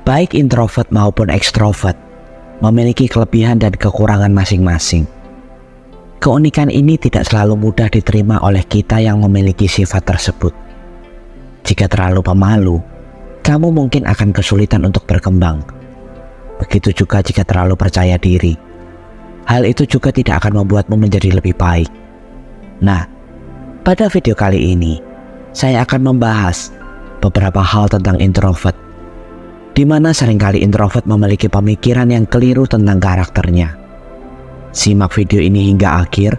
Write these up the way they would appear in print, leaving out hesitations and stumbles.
Baik introvert maupun ekstrovert memiliki kelebihan dan kekurangan masing-masing. Keunikan ini tidak selalu mudah diterima oleh kita yang memiliki sifat tersebut. Jika terlalu pemalu, kamu mungkin akan kesulitan untuk berkembang. Begitu juga jika terlalu percaya diri. Hal itu juga tidak akan membuatmu menjadi lebih baik. Nah, pada video kali ini, saya akan membahas beberapa hal tentang introvert, di mana seringkali introvert memiliki pemikiran yang keliru tentang karakternya. Simak video ini hingga akhir,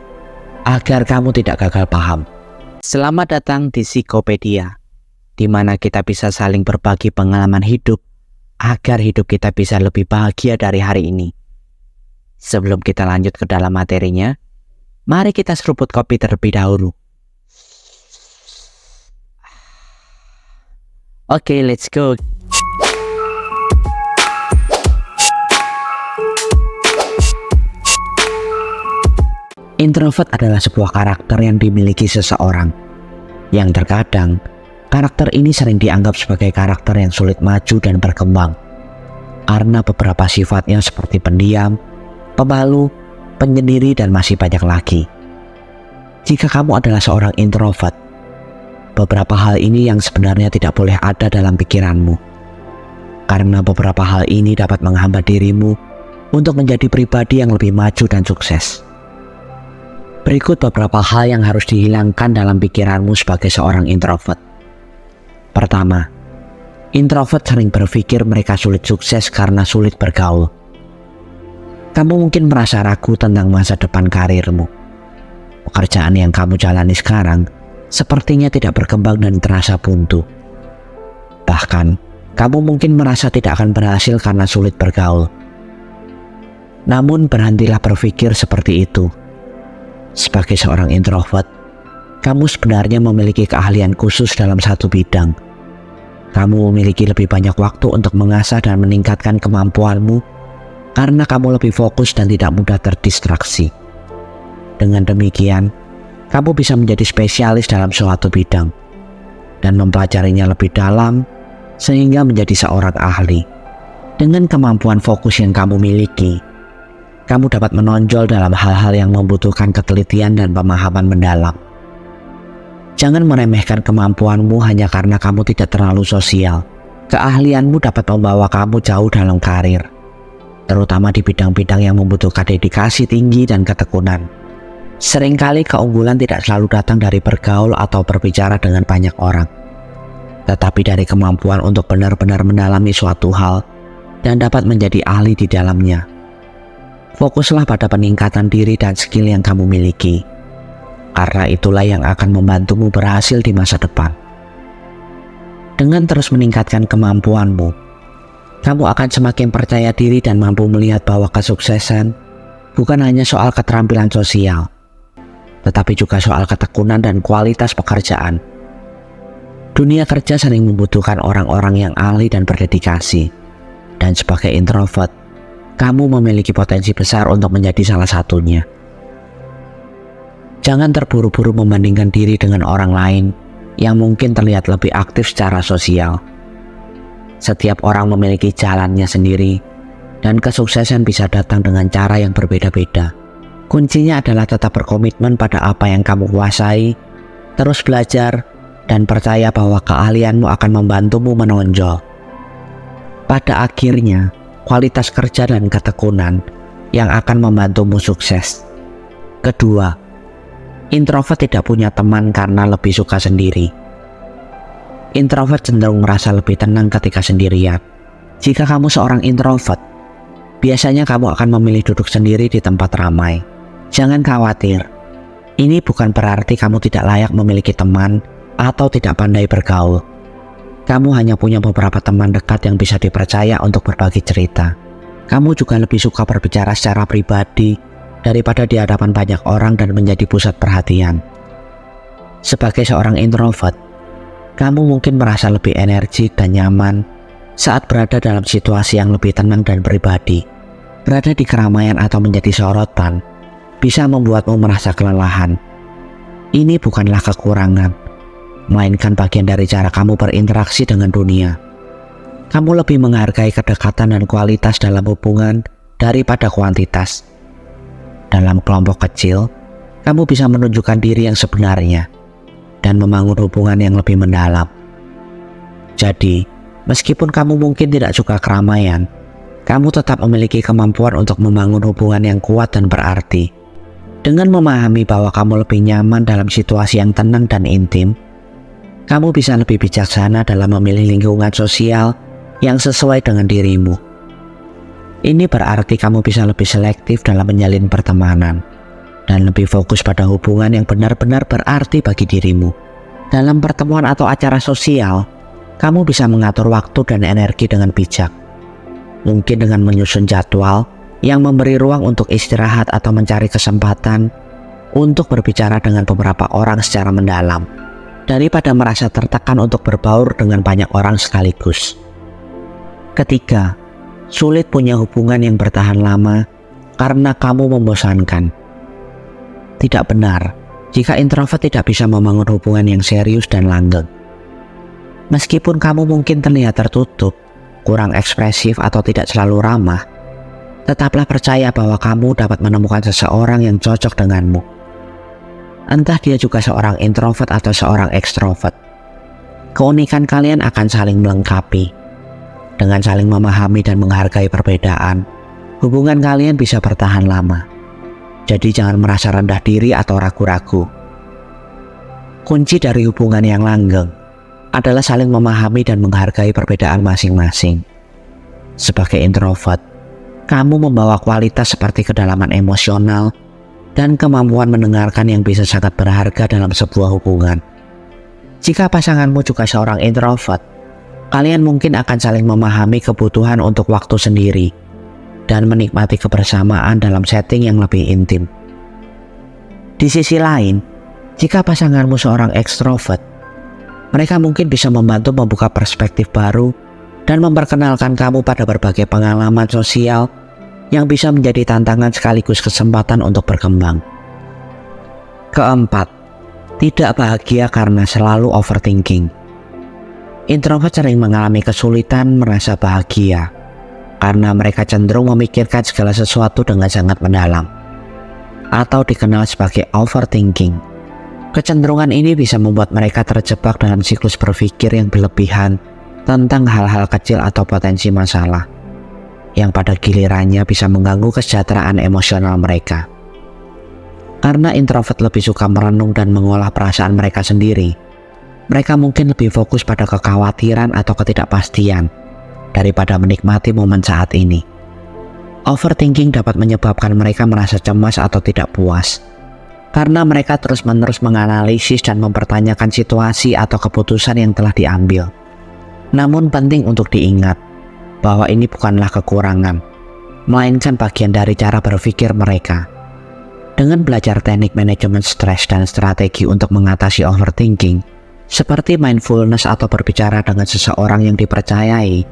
agar kamu tidak gagal paham. Selamat datang di Psikopedia, di mana kita bisa saling berbagi pengalaman hidup, agar hidup kita bisa lebih bahagia dari hari ini. Sebelum kita lanjut ke dalam materinya, mari kita seruput kopi terlebih dahulu. Oke, let's go. Introvert adalah sebuah karakter yang dimiliki seseorang, yang terkadang karakter ini sering dianggap sebagai karakter yang sulit maju dan berkembang, karena beberapa sifatnya seperti pendiam, pemalu, penyendiri, dan masih banyak lagi. Jika kamu adalah seorang introvert, beberapa hal ini yang sebenarnya tidak boleh ada dalam pikiranmu, karena beberapa hal ini dapat menghambat dirimu untuk menjadi pribadi yang lebih maju dan sukses. Berikut beberapa hal yang harus dihilangkan dalam pikiranmu sebagai seorang introvert. Pertama, introvert sering berpikir mereka sulit sukses karena sulit bergaul. Kamu mungkin merasa ragu tentang masa depan karirmu. Pekerjaan yang kamu jalani sekarang sepertinya tidak berkembang dan terasa buntu. Bahkan, kamu mungkin merasa tidak akan berhasil karena sulit bergaul. Namun berhentilah berpikir seperti itu. Sebagai seorang introvert, kamu sebenarnya memiliki keahlian khusus dalam satu bidang. Kamu memiliki lebih banyak waktu untuk mengasah dan meningkatkan kemampuanmu karena kamu lebih fokus dan tidak mudah terdistraksi. Dengan demikian, kamu bisa menjadi spesialis dalam suatu bidang dan mempelajarinya lebih dalam sehingga menjadi seorang ahli. Dengan kemampuan fokus yang kamu miliki, kamu dapat menonjol dalam hal-hal yang membutuhkan ketelitian dan pemahaman mendalam. Jangan meremehkan kemampuanmu hanya karena kamu tidak terlalu sosial. Keahlianmu dapat membawa kamu jauh dalam karir, terutama di bidang-bidang yang membutuhkan dedikasi tinggi dan ketekunan. Seringkali keunggulan tidak selalu datang dari bergaul atau berbicara dengan banyak orang, tetapi dari kemampuan untuk benar-benar mendalami suatu hal dan dapat menjadi ahli di dalamnya. Fokuslah pada peningkatan diri dan skill yang kamu miliki, karena itulah yang akan membantumu berhasil di masa depan. Dengan terus meningkatkan kemampuanmu, kamu akan semakin percaya diri dan mampu melihat bahwa kesuksesan bukan hanya soal keterampilan sosial, tetapi juga soal ketekunan dan kualitas pekerjaan. Dunia kerja sering membutuhkan orang-orang yang ahli dan berdedikasi, dan sebagai introvert, kamu memiliki potensi besar untuk menjadi salah satunya. Jangan terburu-buru membandingkan diri dengan orang lain yang mungkin terlihat lebih aktif secara sosial. Setiap orang memiliki jalannya sendiri, dan kesuksesan bisa datang dengan cara yang berbeda-beda. Kuncinya adalah tetap berkomitmen pada apa yang kamu kuasai, terus belajar, dan percaya bahwa keahlianmu akan membantumu menonjol. Pada akhirnya, kualitas kerja dan ketekunan yang akan membantumu sukses. Kedua, introvert tidak punya teman karena lebih suka sendiri. Introvert cenderung merasa lebih tenang ketika sendirian. Jika kamu seorang introvert, biasanya kamu akan memilih duduk sendiri di tempat ramai. Jangan khawatir, ini bukan berarti kamu tidak layak memiliki teman atau tidak pandai bergaul. Kamu hanya punya beberapa teman dekat yang bisa dipercaya untuk berbagi cerita. Kamu juga lebih suka berbicara secara pribadi daripada di hadapan banyak orang dan menjadi pusat perhatian. Sebagai seorang introvert, kamu mungkin merasa lebih energik dan nyaman saat berada dalam situasi yang lebih tenang dan pribadi. Berada di keramaian atau menjadi sorotan bisa membuatmu merasa kelelahan. Ini bukanlah kekurangan, melainkan bagian dari cara kamu berinteraksi dengan dunia. Kamu lebih menghargai kedekatan dan kualitas dalam hubungan daripada kuantitas. Dalam kelompok kecil, kamu bisa menunjukkan diri yang sebenarnya dan membangun hubungan yang lebih mendalam. Jadi, meskipun kamu mungkin tidak suka keramaian, kamu tetap memiliki kemampuan untuk membangun hubungan yang kuat dan berarti. Dengan memahami bahwa kamu lebih nyaman dalam situasi yang tenang dan intim, kamu bisa lebih bijaksana dalam memilih lingkungan sosial yang sesuai dengan dirimu. Ini berarti kamu bisa lebih selektif dalam menjalin pertemanan dan lebih fokus pada hubungan yang benar-benar berarti bagi dirimu. Dalam pertemuan atau acara sosial, kamu bisa mengatur waktu dan energi dengan bijak. Mungkin dengan menyusun jadwal yang memberi ruang untuk istirahat atau mencari kesempatan untuk berbicara dengan beberapa orang secara mendalam, daripada merasa tertekan untuk berbaur dengan banyak orang sekaligus. Ketiga, sulit punya hubungan yang bertahan lama karena kamu membosankan. Tidak benar jika introvert tidak bisa membangun hubungan yang serius dan langgeng. Meskipun kamu mungkin terlihat tertutup, kurang ekspresif atau tidak selalu ramah, tetaplah percaya bahwa kamu dapat menemukan seseorang yang cocok denganmu. Entah dia juga seorang introvert atau seorang ekstrovert, keunikan kalian akan saling melengkapi. Dengan saling memahami dan menghargai perbedaan, hubungan kalian bisa bertahan lama. Jadi jangan merasa rendah diri atau ragu-ragu. Kunci dari hubungan yang langgeng adalah saling memahami dan menghargai perbedaan masing-masing. Sebagai introvert, kamu membawa kualitas seperti kedalaman emosional dan kemampuan mendengarkan yang bisa sangat berharga dalam sebuah hubungan. Jika pasanganmu juga seorang introvert, kalian mungkin akan saling memahami kebutuhan untuk waktu sendiri dan menikmati kebersamaan dalam setting yang lebih intim. Di sisi lain, jika pasanganmu seorang ekstrovert, mereka mungkin bisa membantu membuka perspektif baru dan memperkenalkan kamu pada berbagai pengalaman sosial yang bisa menjadi tantangan sekaligus kesempatan untuk berkembang. Keempat, tidak bahagia karena selalu overthinking. Introvert sering mengalami kesulitan merasa bahagia karena mereka cenderung memikirkan segala sesuatu dengan sangat mendalam, atau dikenal sebagai overthinking. Kecenderungan ini bisa membuat mereka terjebak dalam siklus berpikir yang berlebihan tentang hal-hal kecil atau potensi masalah, yang pada gilirannya bisa mengganggu kesejahteraan emosional mereka. Karena introvert lebih suka merenung dan mengolah perasaan mereka sendiri, mereka mungkin lebih fokus pada kekhawatiran atau ketidakpastian daripada menikmati momen saat ini. Overthinking dapat menyebabkan mereka merasa cemas atau tidak puas, karena mereka terus-menerus menganalisis dan mempertanyakan situasi atau keputusan yang telah diambil. Namun penting untuk diingat bahwa ini bukanlah kekurangan, melainkan bagian dari cara berpikir mereka. Dengan belajar teknik manajemen stres dan strategi untuk mengatasi overthinking, seperti mindfulness atau berbicara dengan seseorang yang dipercayai,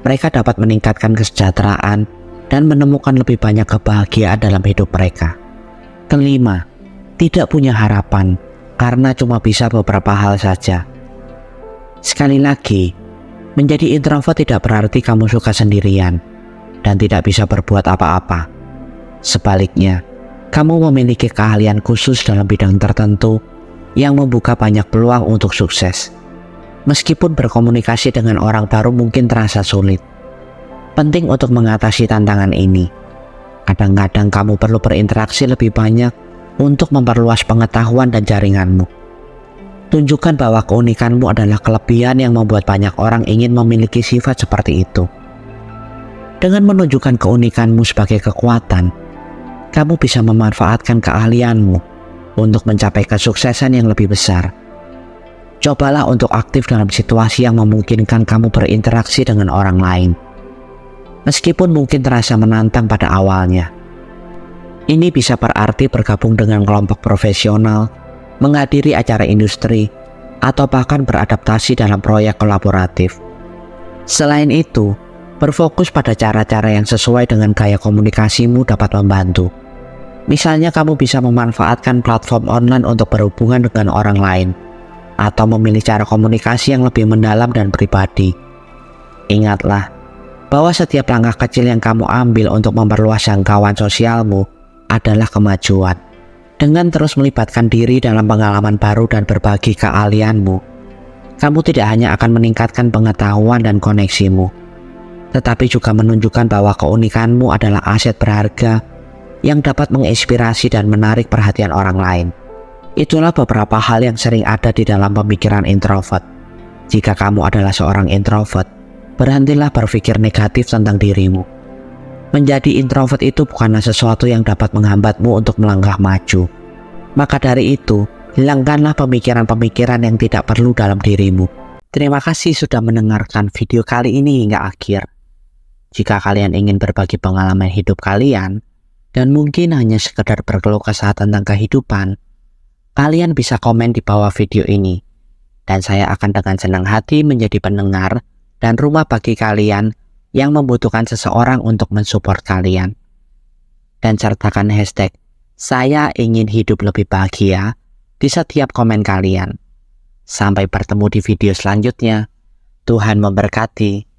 mereka dapat meningkatkan kesejahteraan dan menemukan lebih banyak kebahagiaan dalam hidup mereka. Kelima, tidak punya harapan karena cuma bisa beberapa hal saja. Sekali lagi, menjadi introvert tidak berarti kamu suka sendirian dan tidak bisa berbuat apa-apa. Sebaliknya, kamu memiliki keahlian khusus dalam bidang tertentu yang membuka banyak peluang untuk sukses. Meskipun berkomunikasi dengan orang baru mungkin terasa sulit, penting untuk mengatasi tantangan ini. Kadang-kadang kamu perlu berinteraksi lebih banyak untuk memperluas pengetahuan dan jaringanmu. Tunjukkan bahwa keunikanmu adalah kelebihan yang membuat banyak orang ingin memiliki sifat seperti itu. Dengan menunjukkan keunikanmu sebagai kekuatan, kamu bisa memanfaatkan keahlianmu untuk mencapai kesuksesan yang lebih besar. Cobalah untuk aktif dalam situasi yang memungkinkan kamu berinteraksi dengan orang lain, meskipun mungkin terasa menantang pada awalnya. Ini bisa berarti bergabung dengan kelompok profesional, menghadiri acara industri, atau bahkan beradaptasi dalam proyek kolaboratif. Selain itu, berfokus pada cara-cara yang sesuai dengan gaya komunikasimu dapat membantu. Misalnya kamu bisa memanfaatkan platform online untuk berhubungan dengan orang lain, atau memilih cara komunikasi yang lebih mendalam dan pribadi. Ingatlah bahwa setiap langkah kecil yang kamu ambil untuk memperluas jangkauan sosialmu adalah kemajuan. Dengan terus melibatkan diri dalam pengalaman baru dan berbagi keahlianmu, kamu tidak hanya akan meningkatkan pengetahuan dan koneksimu, tetapi juga menunjukkan bahwa keunikanmu adalah aset berharga yang dapat menginspirasi dan menarik perhatian orang lain. Itulah beberapa hal yang sering ada di dalam pemikiran introvert. Jika kamu adalah seorang introvert, berhentilah berpikir negatif tentang dirimu. Menjadi introvert itu bukanlah sesuatu yang dapat menghambatmu untuk melangkah maju. Maka dari itu, hilangkanlah pemikiran-pemikiran yang tidak perlu dalam dirimu. Terima kasih sudah mendengarkan video kali ini hingga akhir. Jika kalian ingin berbagi pengalaman hidup kalian, dan mungkin hanya sekedar berkeluh kesah tentang kehidupan, kalian bisa komen di bawah video ini. Dan saya akan dengan senang hati menjadi pendengar dan rumah bagi kalian yang membutuhkan seseorang untuk mensupport kalian. Dan sertakan hashtag "Saya ingin hidup lebih bahagia" di setiap komen kalian. Sampai bertemu di video selanjutnya. Tuhan memberkati.